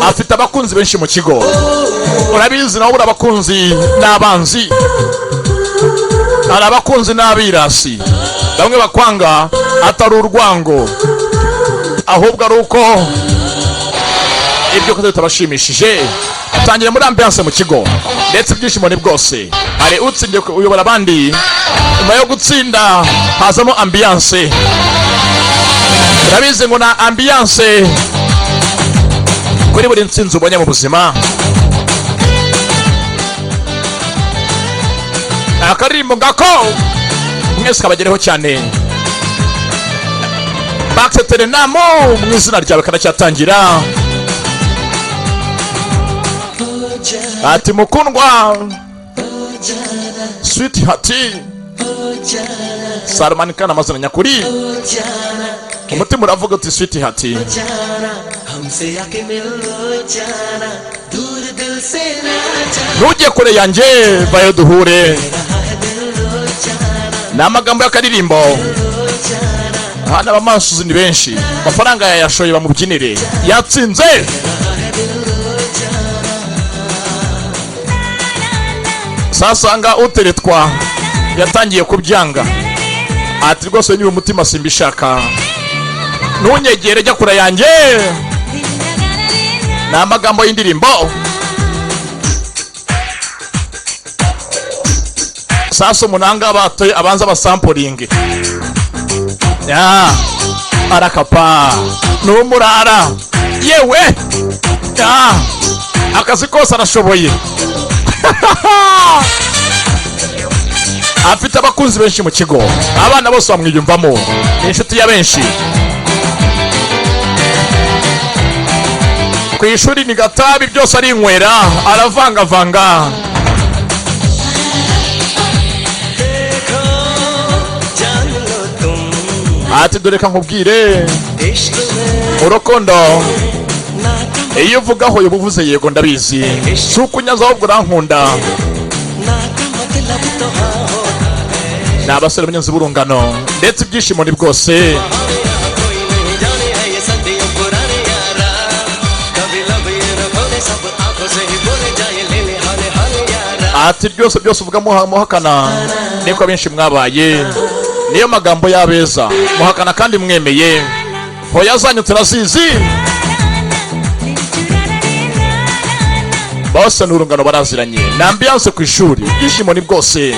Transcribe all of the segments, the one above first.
afite abakunzi benshi mu kigo. Urabizi nawe urabakunzi n'abanzi, hari abakunzi n'abirasi. Bamwe bakwanga atari urwango, ahubwo ari uko ibyo kuko bitabashimishije. Atangiye muri ambiance mu kigo ndetse ibyishimo ni bwose. Hari utsindiye uyobora abandi, nyuma yo gutsinda hazamo ambiance. Urabizi ngo na ambiance kuri buri ntsinzi ubonye mu buzima. Akaririmbo ngako mwese kabagereho cyane. TERE NAAM mu izina ryawe kanacyatangira. Ati mukundwa sweetheart Salman kana amazina nyakuri, umutima uravuga uti sweetheart. Ntujye kure yanjye vayo duhure. Ni amagambo y'akaririmbo. Hana abamasuzi ni benshi, amafaranga yayashoye bamubyinire, yatsinze. Sasa nga uteretwa yatangiye kubyanga. Ati rwose nyuma umutima simbishaka, ntunyegere jya kure yanjye. Ni amagambo y'indirimbo. Sasa umunanga batoye abanza basampuringe. Ya arakapa n'umurara yewe. Ya akazi kose arashoboye. Afite abakunzi benshi mu kigo, abana bose bamwiyumvamo, inshuti ya benshi. Ku ishuri ni gatabi byose ari inywera, aravangavanga. Ati dore ka nkubwire urukundo, iyo uvugaho yo buvuze yego ndabizi, suko nyazaho burankunda. N'abasore b'inyanzi burungano ndetse ibyishimo ni bwose. Ati byose uvuga muhakana niko benshi mwabaye, niyo magambo y'abeza muhakana kandi mwemeye. Hoya zanyu turazizi, bose n'urungano baraziranye. Na ambiance ku ishuri, ibyishimo ni bwose.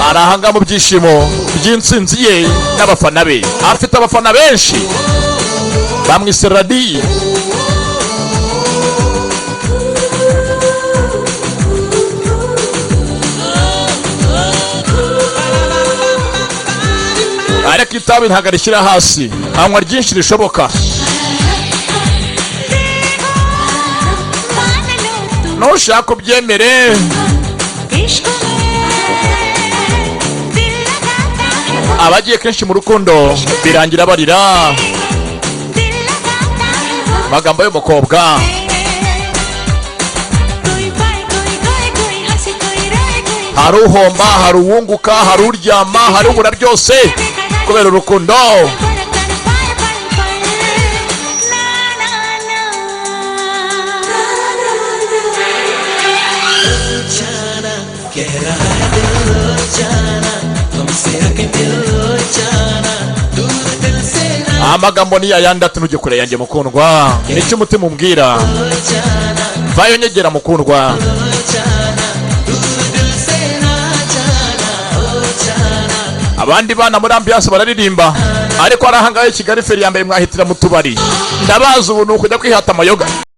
Arahanga mu byishimo by'intsinzi ye n'abafana be. Afite abafana benshi, bamwise Radi. Ariko itabi ntabwo arishyira hasi, anywa ryinshi rishoboka. Nushaka ubyemere. Abagiye kenshi mu rukundo birangira barira. Magambo y'umukobwa. Hari uhomba, hari uwunguka, hari uryama, hari ubura byose kubera urukundo. Amagambo ni yayandi ati ntujye kure yanjye mukundwa, nicyo umutima umbwira, vayo nyegera mukundwa. Abandi bana muri ambiance bararirimba, ariko arahangaye Kigali feri yambaye mwahitira mu tubari. Ndabaza ubu nuko ujya kwihata amayoga.